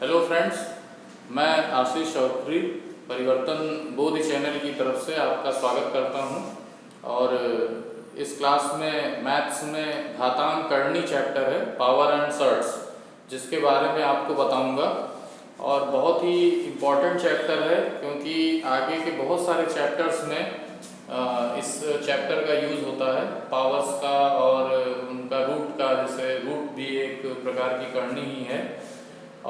Hello friends, मैं आशीष चौधरी परिवर्तन बोध चैनल की तरफ से आपका स्वागत करता हूं। और इस क्लास में मैथ्स में घातांक करनी चैप्टर है पावर एंड सर्ट्स, जिसके बारे में आपको बताऊंगा। और बहुत ही इम्पॉर्टेंट चैप्टर है क्योंकि आगे के बहुत सारे चैप्टर्स में इस चैप्टर का यूज़ होता है पावर्स का और उनका रूट का। जैसे रूट भी एक प्रकार की करनी ही है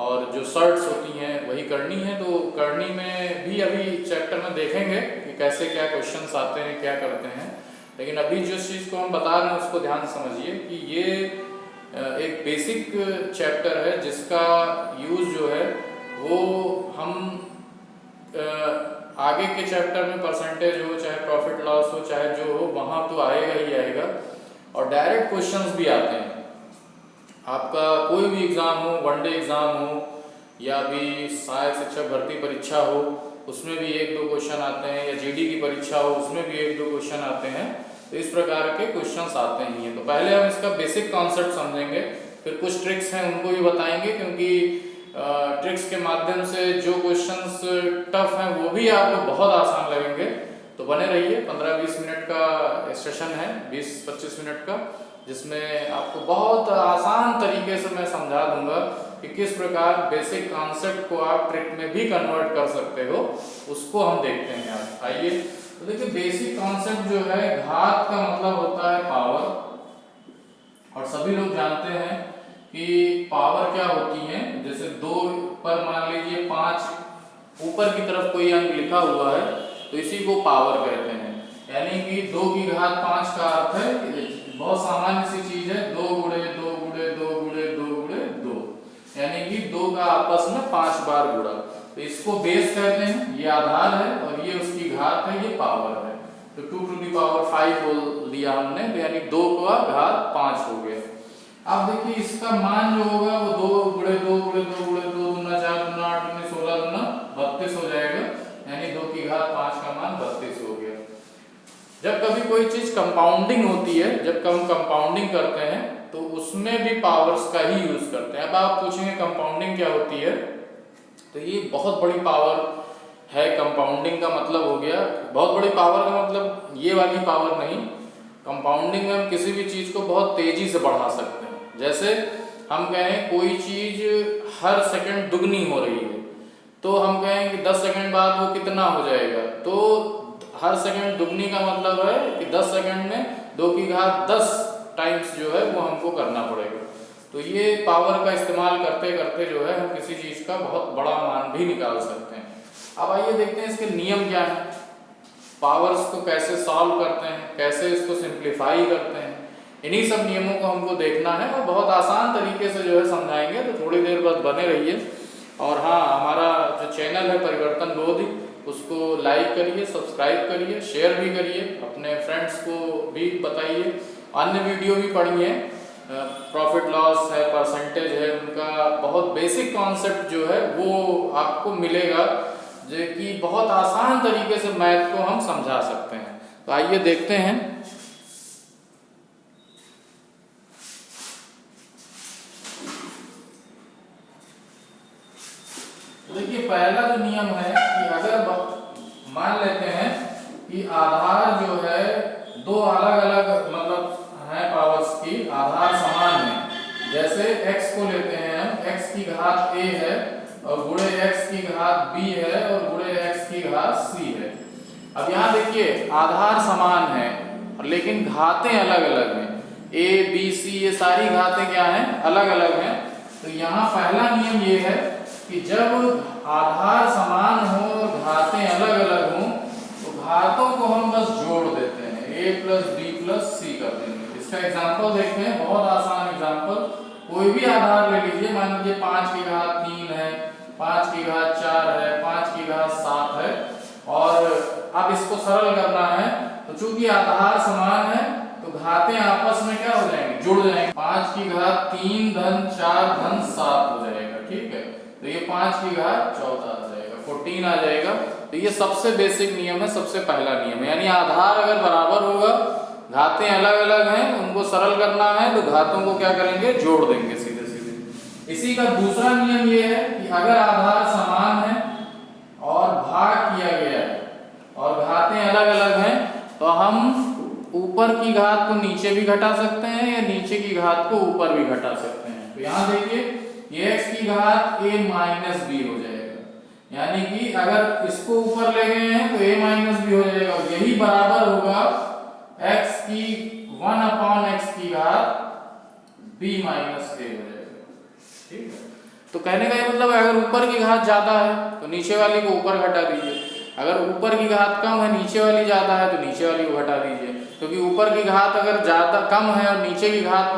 और जो सर्ट्स होती हैं वही करनी है। तो करनी में भी अभी चैप्टर में देखेंगे कि कैसे क्या क्वेश्चंस आते हैं, क्या करते हैं। लेकिन अभी जिस चीज़ को हम बता रहे हैं उसको ध्यान से समझिए कि ये एक बेसिक चैप्टर है जिसका यूज़ जो है वो हम आगे के चैप्टर में परसेंटेज हो, चाहे प्रॉफिट लॉस हो, चाहे जो हो, वहाँ तो आएगा ही आएगा। और डायरेक्ट क्वेश्चंस भी आते हैं। आपका कोई भी एग्ज़ाम हो, वनडे एग्ज़ाम हो या भी सहायक शिक्षक भर्ती परीक्षा हो, उसमें भी एक दो क्वेश्चन आते हैं, या जीडी की परीक्षा हो उसमें भी एक दो क्वेश्चन आते हैं। तो इस प्रकार के क्वेश्चंस आते ही हैं। तो पहले हम इसका बेसिक कॉन्सेप्ट समझेंगे, फिर कुछ ट्रिक्स हैं उनको भी बताएंगे, क्योंकि ट्रिक्स के माध्यम से जो क्वेश्चंस टफ हैं वो भी आपको बहुत आसान लगेंगे। तो बने रहिए। 15-20 मिनट का सेशन है, 20-25 मिनट का, जिसमें आपको बहुत आसान तरीके से मैं समझा दूंगा कि किस प्रकार बेसिक कॉन्सेप्ट को आप ट्रिक में भी कन्वर्ट कर सकते हो। उसको हम देखते हैं। आज आइए। तो देखिए, बेसिक कॉन्सेप्ट जो है, घात का मतलब होता है पावर। और सभी लोग जानते हैं कि पावर क्या होती है। जैसे 2 पर मान लीजिए 5 ऊपर की तरफ कोई अंक लिखा हुआ है तो इसी को पावर कहते हैं। यानी कि 2 की घात 5 का अर्थ है, बहुत सामान्य सी चीज है, 2 गुणे 2 गुणे 2 गुणे 2 गुणे 2, यानी कि 2 का आपस में 5 बार गुणा। तो इसको बेस कहते हैं, ये आधार है, और ये उसकी घात है, ये पावर है। तो 2 टू दी पावर 5 बोल दिया हमने, तो यानी 2 का घात 5 हो गया। अब देखिए, इसका मान जो होगा वो 2 गुणे 2 गुणे 2 गुणे 2 दूना 4 दूना 8 दूना 16 दूना 32 हो जाएगा। यानी 2 की घात 5 का मान 32 हो गया। जब कभी कोई चीज कंपाउंडिंग होती है, जब हम कंपाउंडिंग करते हैं तो उसमें भी पावर्स का ही यूज करते हैं। अब आप पूछेंगे कंपाउंडिंग क्या होती है, तो ये बहुत बड़ी पावर है। कंपाउंडिंग का मतलब हो गया, बहुत बड़ी पावर का मतलब ये वाली पावर नहीं। कंपाउंडिंग में हम किसी भी चीज को बहुत तेजी से बढ़ा सकते हैं। जैसे हम कहें कोई चीज हर सेकंड दुगनी हो रही है, तो हम कहें कि 10 सेकंड बाद वो कितना हो जाएगा। तो हर सेकंड दुगनी का मतलब है कि 10 सेकंड में 2 की घात 10 टाइम्स जो है वो हमको करना पड़ेगा। तो ये पावर का इस्तेमाल करते करते जो है हम किसी चीज का बहुत बड़ा मान भी निकाल सकते हैं। अब आइए देखते हैं इसके नियम क्या हैं, पावर्स को कैसे सॉल्व करते हैं, कैसे इसको सिंप्लीफाई करते हैं। इन्हीं सब नियमों को हमको देखना है और बहुत आसान तरीके से जो है समझाएंगे। तो थोड़ी देर बाद बने रहिए। और हाँ, हमारा जो चैनल है परिवर्तन बोध, उसको लाइक करिए, सब्सक्राइब करिए, शेयर भी करिए, अपने फ्रेंड्स को भी बताइए। अन्य वीडियो भी पढ़िए, प्रॉफिट लॉस है, परसेंटेज है, उनका बहुत बेसिक कॉन्सेप्ट जो है वो आपको मिलेगा, जो कि बहुत आसान तरीके से मैथ को हम समझा सकते हैं। तो आइए देखते हैं। देखिए, पहला जो नियम है कि अगर मान लेते हैं कि आधार जो है 2 अलग अलग मतलब है पावर्स की, आधार समान है। जैसे x को लेते हैं हम, x की घात a है और गुणे x की घात b है और गुणे x की घात c है। अब यहाँ देखिए, आधार समान है लेकिन घातें अलग अलग हैं। a b c ये सारी घातें क्या हैं, अलग अलग हैं। तो यहाँ पहला नियम ये है कि जब आधार समान हो और घातें अलग अलग हों तो घातों को हम बस जोड़ देते हैं, a plus b plus c कर देंगे। इसका एग्जांपल देखते हैं, बहुत आसान एग्जांपल। कोई भी आधार ले लीजिए, मान लीजिए 5 की घात 3 है, 5 की घात 4 है, 5 की घात 7 है, और अब इसको सरल करना है। तो चूंकि आधार समान है तो घातें आपस में क्या हो जाएंगे, जुड़ जाएंगे। 5 की घात 3 धन 4 धन 7 हो जाएगा, ठीक है। तो ये 5 की घात 14 आ जाएगा, 14 आ जाएगा। तो ये सबसे बेसिक नियम है, सबसे पहला नियम है। यानी आधार अगर बराबर होगा, घातें अलग अलग हैं, उनको सरल करना है तो घातों को क्या करेंगे, जोड़ देंगे सीधे सीधे। इसी का दूसरा नियम ये है कि अगर आधार समान है और भाग किया गया है और घातें अलग अलग हैं तो हम ऊपर की घात को नीचे भी घटा सकते हैं या नीचे की घात को ऊपर भी घटा सकते हैं। तो यहाँ देखिए ये x की घात a माइनस बी हो जाएगा, यानी कि अगर इसको ऊपर ले गए हैं तो a माइनस बी हो जाएगा और यही बराबर होगा x की 1/x की घात b माइनस a हो जाएगा। ठीक है, तो कहने का ये मतलब अगर ऊपर की घात ज्यादा है तो नीचे वाली को ऊपर घटा दीजिए, अगर ऊपर की घात कम है नीचे वाली ज्यादा है तो नीचे वाली को घटा दीजिए, क्योंकि ऊपर की घात अगर ज्यादा कम है और नीचे की घात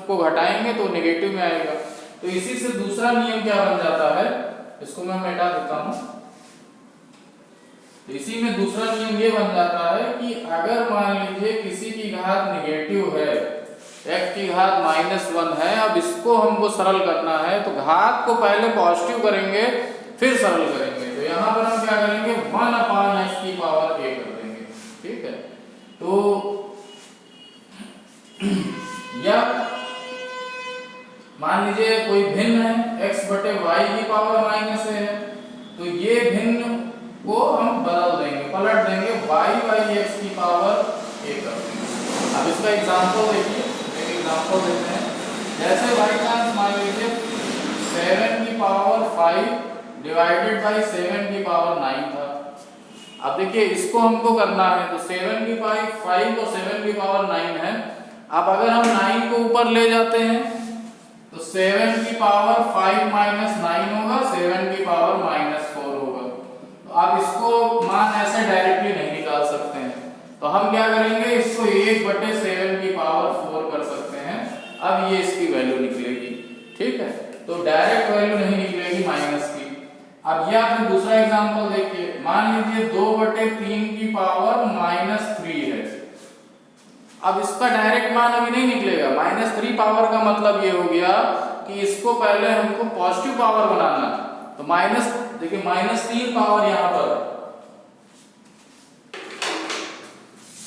को घटाएंगे तो नेगेटिव में आएगा। तो इसी से दूसरा नियम क्या बन जाता है, इसको मैं मिटा देता हूं। तो इसी में दूसरा नियम ये बन जाता है कि अगर मान लीजिए किसी की घात नेगेटिव है, x की घात -1 है, अब इसको हमको सरल करना है तो घात को पहले पॉजिटिव करेंगे फिर सरल करेंगे। तो यहाँ पर हम क्या करेंगे 1/x की पावर a कर देंगे। ठीक है, तो या मान लीजिए कोई भिन्न है x बटे y की पावर -a है, तो ये भिन्न को हम बदल देंगे, पलट देंगे, y/x की पावर a कर देंगे। अब इसका एग्जांपल देखिए, एक एग्जांपल देते हैं। जैसे बाई चांस मान लीजिए 7 की पावर 5 डिवाइडेड बाई 7 की पावर 9 था। अब देखिए इसको हमको करना है तो 7 की पावर 5 और 7 की पावर 9 है। अब अगर हम 9 को ऊपर ले जाते हैं तो 7 की पावर 5 माइनस 9 होगा, 7 की पावर -4 होगा। तो आप इसको मान ऐसे डायरेक्टली नहीं निकाल सकते हैं, तो हम क्या करेंगे, इसको 1/7 की पावर 4 कर सकते हैं। अब ये इसकी वैल्यू निकलेगी। ठीक है, तो डायरेक्ट वैल्यू नहीं निकलेगी माइनस की। अब या फिर दूसरा एग्जांपल देखिए, मान लीजिए 2/3 की पावर -3 है। अब इसका डायरेक्ट मान अभी नहीं निकलेगा, -3 पावर का मतलब ये हो गया कि इसको पहले हमको पॉजिटिव पावर बनाना है। तो माइनस देखिए -3 पावर यहाँ पर,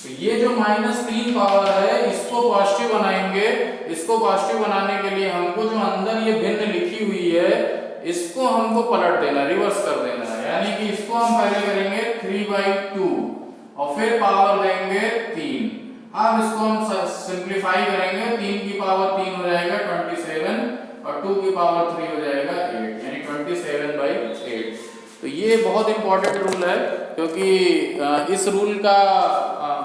तो ये जो -3 पावर है इसको पॉजिटिव बनाएंगे। इसको पॉजिटिव बनाने के लिए हमको जो अंदर ये भिन्न लिखी हुई है इसको हमको पलट देना, रिवर्स कर देना है, यानी कि इसको हम पहले करेंगे 3/2 और फिर पावर देंगे 3। अब इसको हम सिंप्लीफाई करेंगे, 3 की पावर 3 हो जाएगा 27 और 2 की पावर 3 हो जाएगा 8, यानी 27/8। तो ये बहुत इंपॉर्टेंट रूल है, क्योंकि इस रूल का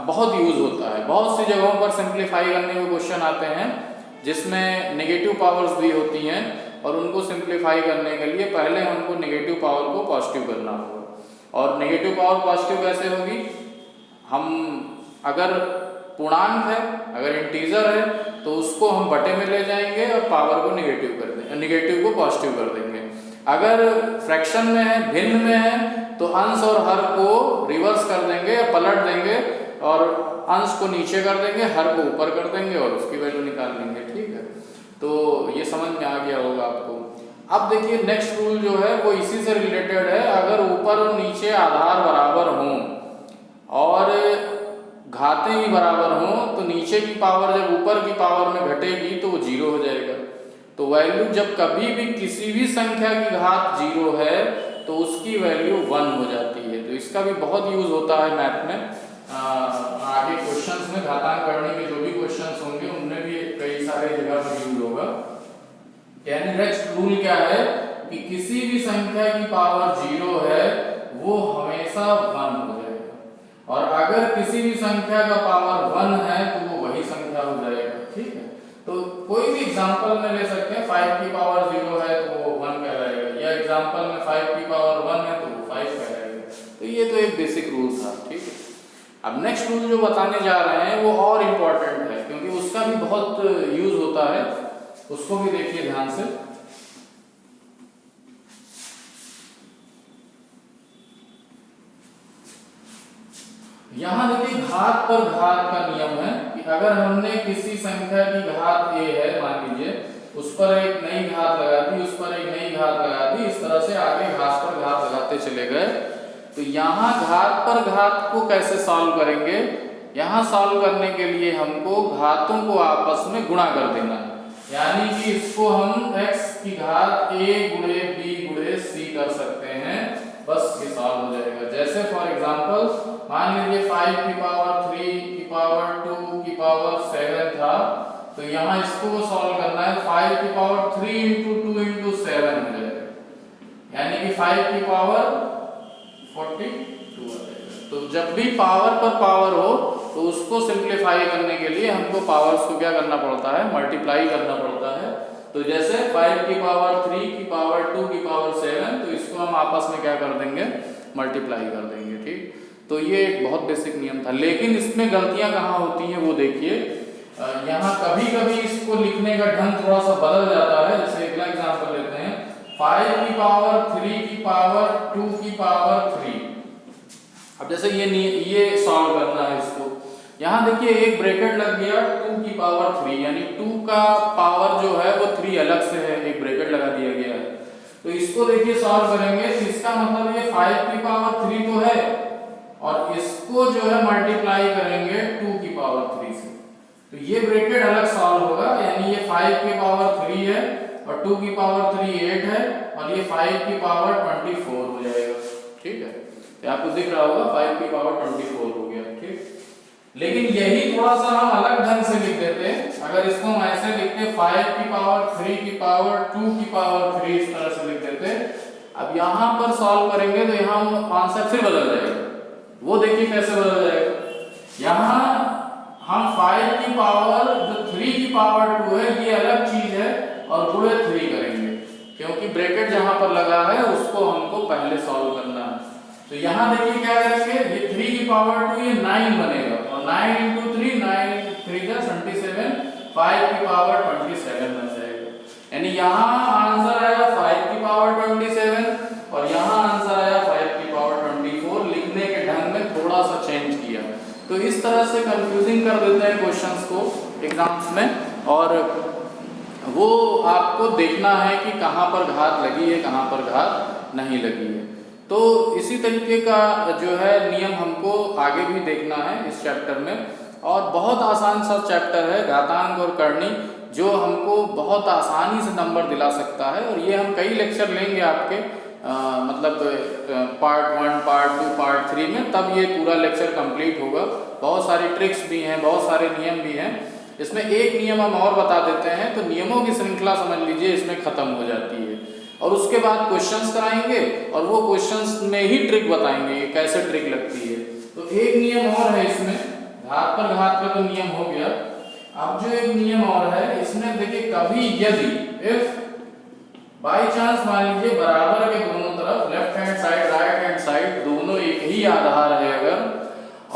बहुत यूज होता है। बहुत सी जगहों पर सिंप्लीफाई करने के क्वेश्चन आते हैं जिसमें नेगेटिव पावर्स भी होती हैं और उनको सिंप्लीफाई करने के लिए पहले हमको नेगेटिव पावर को पॉजिटिव करना होगा। और नेगेटिव पावर पॉजिटिव कैसे होगी, हम अगर पूर्णांक है, अगर इंटीजर है तो उसको हम बटे में ले जाएंगे और पावर को नेगेटिव कर देंगे, नेगेटिव को पॉजिटिव कर देंगे। अगर फ्रैक्शन में है, भिन्न में है, तो अंश और हर को रिवर्स कर देंगे या पलट देंगे और अंश को नीचे कर देंगे, हर को ऊपर कर देंगे और उसकी वैल्यू निकाल लेंगे। ठीक है, तो ये समझ में आ गया होगा आपको। अब देखिए नेक्स्ट रूल जो है वो इसी से रिलेटेड है। अगर ऊपर और नीचे आधार बराबर हों और घातें भी बराबर हों तो नीचे की पावर जब ऊपर की पावर में घटेगी तो वो 0 हो जाएगा। तो वैल्यू जब कभी भी किसी भी संख्या की घात 0 है तो उसकी वैल्यू 1 हो जाती है। तो इसका भी बहुत यूज होता है मैथ में। आगे क्वेश्चंस में घातांक करने के जो भी क्वेश्चंस होंगे उनमें भी कई सारे जगह पर यूज होगा। यानी नेक्स्ट रूल क्या है कि किसी भी संख्या की पावर 0 है वो हमेशा 1 हो जाएगा और अगर किसी भी संख्या का पावर 1 है तो वो वही संख्या हो जाएगा। ठीक है, तो कोई भी एग्जांपल में ले सकते हैं। 5 की पावर 0 है तो वो 1 कहलाएगा, या एग्जांपल में 5 की पावर 1 है तो वो 5 कहलाएगा। तो ये तो एक बेसिक रूल था। ठीक है, अब नेक्स्ट रूल जो बताने जा रहे हैं वो और इम्पोर्टेंट है क्योंकि उसका भी बहुत यूज होता है, उसको भी देखिए ध्यान से। यहां देखिए घात पर घात का नियम है कि अगर हमने किसी संख्या की घात a है मान लीजिए, उस पर एक नई घात लगा दी, उस पर एक नई घात लगा दी, इस तरह से आगे घात पर घात लगाते चले गए। तो यहाँ घात पर घात को कैसे सॉल्व करेंगे, यहाँ सॉल्व करने के लिए हमको घातों को आपस में गुणा कर देना है। यानी कि इसको हम x की घात a गुणे b गुणे c कर सकते हैं, बस ये सॉल्व हो जाएगा। जैसे फॉर एग्जांपल मान लीजिए 5 की पावर 3 की पावर 2 की पावर 7 था, तो यहाँ इसको सॉल्व करना है 5 की पावर 3 इंटू 2 इंटू 7 हो जाएगा, यानी कि 5 की पावर 42 आ जाएगा। तो जब भी पावर पर पावर हो तो उसको सिंप्लीफाई करने के लिए हमको पावर्स को क्या करना पड़ता है, मल्टीप्लाई करना पड़ता है। तो जैसे 5 की पावर 3 की पावर 2 की पावर 7, तो इसको हम आपस में क्या कर देंगे, मल्टीप्लाई कर देंगे। ठीक, तो ये एक बहुत बेसिक नियम था, लेकिन इसमें गलतियां कहाँ होती हैं वो देखिए। यहाँ कभी कभी इसको लिखने का ढंग थोड़ा सा बदल जाता है। जैसे अगला एग्जाम्पल लेते हैं, 5 की पावर 3 की पावर 2 की पावर 3। अब जैसे ये सॉल्व करना है इसको, यहाँ देखिए एक ब्रैकेट लग गया 2 की पावर 3, यानी 2 का पावर जो है वो 3 अलग से है, एक ब्रैकेट लगा दिया गया है। तो इसको देखिए सॉल्व करेंगे तो इसका मतलब ये 5 की पावर 3 तो है, और इसको जो है मल्टीप्लाई करेंगे 2 की पावर 3 से, तो ये ब्रैकेट अलग सॉल्व होगा। यानी ये 5 की पावर 3 है और 2 की पावर 3 8 है, और ये 5 की पावर 24 हो जाएगा। ठीक है, तो आपको दिख रहा होगा 5 की पावर 24 हो गया। ठीक, लेकिन यही थोड़ा सा हम अलग ढंग से लिख देते। अगर इसको हम ऐसे लिखते 5 की पावर 3 की पावर 2 की पावर 3, इस तरह से लिख देते। अब यहाँ पर सॉल्व करेंगे तो यहाँ आंसर फिर बदल जाएगा। वो देखिए कैसे बदल जाएगा। यहाँ हम 5 की पावर जो 3 की पावर 2 है ये अलग चीज है, और गुणे 3 करेंगे, क्योंकि ब्रैकेट जहां पर लगा है उसको हमको पहले सॉल्व करना है। तो यहाँ देखिए क्या करेंगे, ये 3 की पावर 2 ये 9 बनेगा, और 9 इंटू 3 9 3 जा 27, 5 की पावर 27 बन जाएगा। यानी यहाँ आंसर आया 5 की पावर 27 और यहाँ आंसर आया 5 की पावर 24। लिखने के ढंग में थोड़ा सा चेंज किया। तो इस तरह से कंफ्यूजिंग कर देते हैं क्वेश्चंस को एग्जाम्स में, और वो आपको देखना है कि कहाँ पर घात लगी है, कहाँ पर घात नहीं लगी है। तो इसी तरीके का जो है नियम हमको आगे भी देखना है इस चैप्टर में, और बहुत आसान सा चैप्टर है घातांक और करनी, जो हमको बहुत आसानी से नंबर दिला सकता है। और ये हम कई लेक्चर लेंगे आपके मतलब पार्ट 1 पार्ट 2 पार्ट 3 में, तब ये पूरा लेक्चर कंप्लीट होगा। बहुत सारी ट्रिक्स भी हैं, बहुत सारे नियम भी हैं। इसमें एक नियम हम और बता देते हैं, तो नियमों की श्रृंखला समझ लीजिए इसमें खत्म हो जाती है, और उसके बाद क्वेश्चंस कराएंगे और वो क्वेश्चंस में ही ट्रिक बताएंगे कैसे ट्रिक लगती है। तो एक नियम और है इसमें, घात पर घात का तो नियम हो गया। अब जो एक नियम और है इसमें देखिए, कभी यदि इफ बाई चांस मान लीजिए बराबर के दोनों तरफ left hand side right hand side दोनों एक ही आधार है अगर,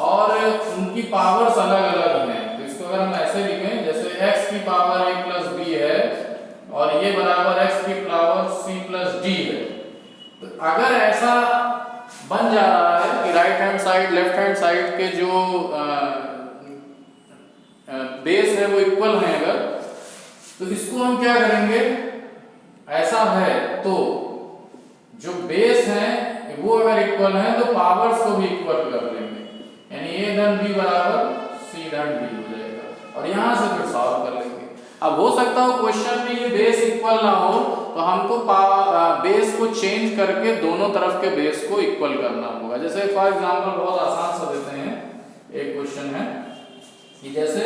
और उनकी पावर्स अलग अलग हैं, तो इसको अगर हम ऐसे लिखें जैसे x की पावर a प्लस b है और ये बराबर x की पावर c प्लस d है। तो अगर ऐसा बन जा रहा है कि right hand side left hand side के जो बेस है वो इक्वल है अगर, तो इसको हम क्या करेंगे, ऐसा है तो जो बेस है वो अगर इक्वल है तो पावर्स को भी इक्वल कर लेंगे, यानी a धन b बराबर c धन d हो जाएगा, और यहां से फिर सॉल्व कर लेंगे। अब हो सकता हो क्वेश्चन में ये बेस इक्वल ना हो, तो हमको बेस को चेंज करके दोनों तरफ के बेस को इक्वल करना होगा। जैसे फॉर एग्जांपल बहुत आसान सा देते हैं, एक क्वेश्चन है कि जैसे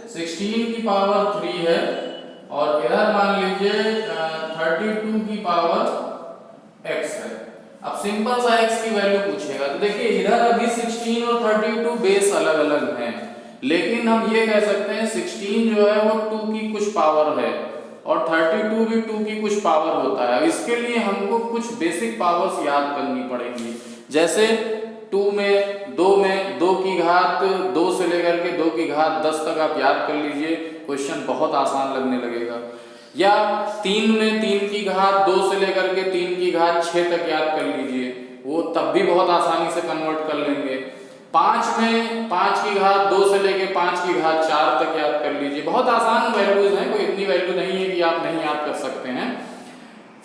16 की पावर 3 है और इधर मान लीजिए 32 की पावर x है। अब सिंपल सा x की वैल्यू पूछेगा, तो देखिए इधर अभी 16 और 32 बेस अलग अलग हैं, लेकिन हम ये कह सकते हैं 16 जो है वो 2 की कुछ पावर है और 32 भी 2 की कुछ पावर होता है। इसके लिए हमको कुछ बेसिक पावर्स याद करनी पड़ेंगी। जैसे 2 में 2 की घात 2 से लेकर के 2 की घात 10 तक आप याद कर लीजिए, क्वेश्चन बहुत आसान लगने लगेगा। या 3 में 3 की घात 2 से लेकर के 3 की घात 6 तक याद कर लीजिए, वो तब भी बहुत आसानी से कन्वर्ट कर लेंगे। 5 में 5 की घात 2 से लेकर 5 की घात 4 तक याद कर लीजिए। बहुत आसान वैल्यूज हैं, कोई इतनी वैल्यू नहीं है कि आप नहीं याद कर सकते हैं।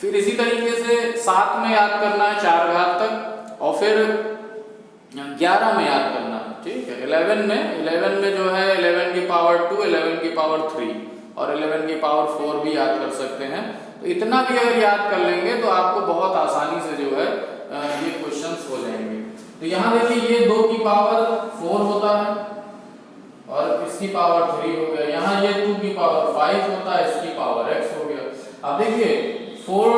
फिर इसी तरीके से 7 में याद करना है 4 घात तक, और फिर 11 में याद करना है, ठीक है। 11 में जो है 11 की पावर 2 11 की पावर 3, और 11 की पावर 4 भी याद कर सकते हैं। तो इतना भी अगर याद कर लेंगे तो आपको बहुत आसानी से जो है ये क्वेश्चंस हो जाएंगे। तो यहाँ देखिए ये 2 की पावर 4 होता है और इसकी पावर 3 हो गया। यहाँ ये 2 की पावर 5 होता है, इसकी पावर x हो गया। अब देखिए 4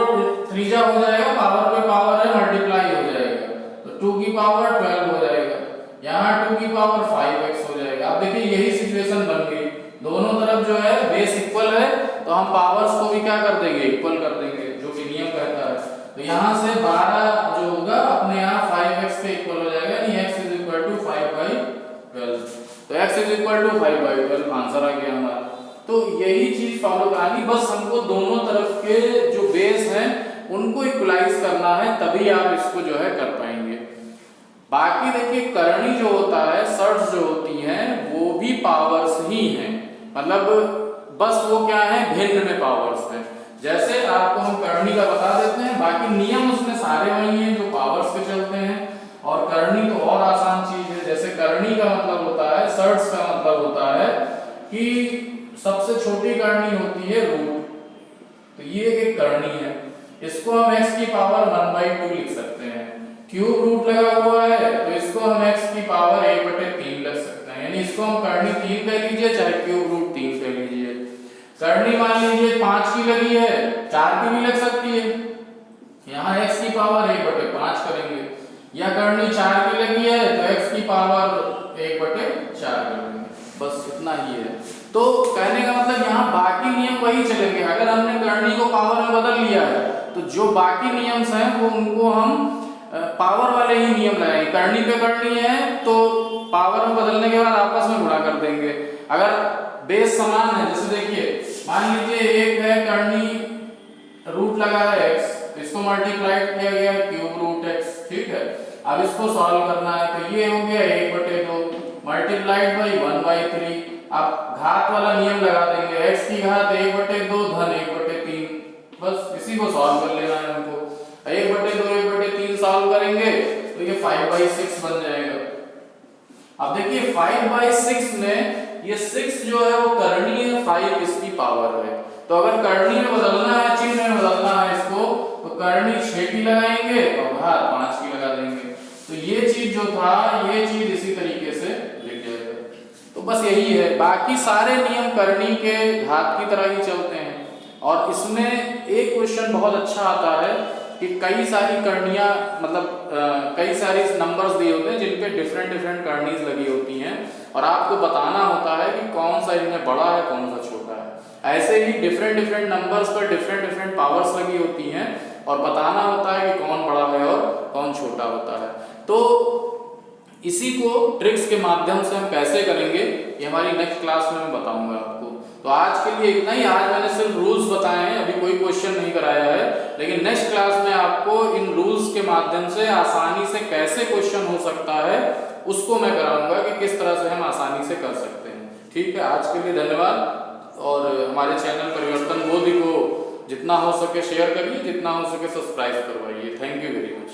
3 हो जाएगा, पावर पे पावर है, मल्टीप्लाई हो जाएगा, तो 2 की पावर 12 हो जाएगा। यहाँ 2 की पावर 5x हो जाएगा। अब देखिए यही सिचुएशन बन गई, दोनों तरफ जो है बेस इक्वल है तो हम पावर्स को भी क्या कर देंगे, इक्वल कर देंगे, जो कि नियम कहता है। तो यहाँ से 12 जो होगा अपने यहाँ 5x के इक्वल हो जाएगा, यानी x इज इक्वल टू 5/12। तो x is equal to 5/12 answer आ गया हमारा। तो यही चीज फॉलो करानी, बस हमको दोनों तरफ के जो बेस हैं उनको इक्वलाइज करना है, तभी आप इसको जो है कर पाएंगे। बाकी देखिए करनी जो होता है, सर्ट्स जो होती हैं वो भी पावर्स ही हैं, मतलब बस वो क्या है, भिन्न में पावर्स है। जैसे आपको हम करनी का बता देते हैं, बाकी नियम उसमें सारे वही हैं जो पावर्स पे चलते हैं। और करनी तो और आसान चीज है। जैसे करनी का मतलब होता है, सर्ट्स का मतलब होता है कि सबसे छोटी करनी होती है रूट, तो ये एक करनी है, इसको हम x की पावर 1/2 लिख सकते हैं। क्यूब रूट लगा हुआ है तो इसको हम x की पावर 1/3 लिख सकते हैं, यानी इसको हम करनी 3 कह लीजिए, चाहे क्यूब रूट 3 कह लीजिए। करनी मान लीजिए 5 की लगी है, 4 की भी लग सकती है, यहाँ x की पावर 1/5 करेंगे। या करनी 4 की लगी है तो x की पावर 1/4 करेंगे, बस इतना ही है। तो कहने का मतलब यहाँ बाकी नियम वही चलेंगे। अगर हमने करनी को पावर में बदल लिया है तो जो बाकी नियम्स हैं वो उनको हम पावर वाले ही नियम लगाएंगे। करनी पे करनी है तो पावर में बदलने के बाद आपस में गुणा कर देंगे। अगर बेस समान है, जैसे देखिए मान लीजिए एक है करनी, रूट लगा है x, इसको मल्टीप्लाई किया गया क्यूब रूट x, ठीक है। अब इसको सॉल्व करना है तो ये हो गया 1/2 मल्टीप्लाइड बाई 1/3। अब घात वाला नियम लगा देंगे, x की घात 1/2 धन 1/3, बस इसी को सॉल्व कर लेना है हमको। 1/2 1/3 सॉल्व करेंगे तो ये 5/6 बन जाएगा। अब देखिए 5/6 में ये 6 जो है वो करनी है, 5 इसकी पावर है। तो अगर करनी में बदलना है, चिन्ह में बदलना है इसको, तो करनी 6 की लगाएंगे और घात 5 की लगा देंगे। तो ये चीज जो था, ये चीज इसी तरीके से लिख जाएगा। तो बस यही है, बाकी सारे नियम करनी के घात की तरह ही चलते हैं। और इसमें एक क्वेश्चन बहुत अच्छा आता है कि कई सारी करनियां, मतलब कई सारे नंबर्स दिए होते हैं जिन पे डिफरेंट डिफरेंट करनीज लगी होती हैं और आपको बताना होता है कि कौन सा इनमें बड़ा है, कौन सा छोटा है। ऐसे ही डिफरेंट डिफरेंट नंबर्स पर डिफरेंट डिफरेंट पावर्स लगी होती हैं और बताना होता है कि कौन बड़ा है और कौन छोटा होता है। तो इसी को ट्रिक्स के माध्यम से हम कैसे करेंगे ये हमारी नेक्स्ट क्लास में मैं बताऊंगा आपको। तो आज के लिए इतना ही। आज मैंने सिर्फ रूल्स बताए हैं, अभी कोई क्वेश्चन नहीं कराया है, लेकिन नेक्स्ट क्लास में आपको इन रूल्स के माध्यम से आसानी से कैसे क्वेश्चन हो सकता है उसको मैं कराऊंगा कि किस तरह से हम आसानी से कर सकते हैं। ठीक है, आज के लिए धन्यवाद। और हमारे चैनल परिवर्तन बोधि को जितना हो सके शेयर करिए, जितना हो सके सब्सक्राइब करवाइए। Thank you very much.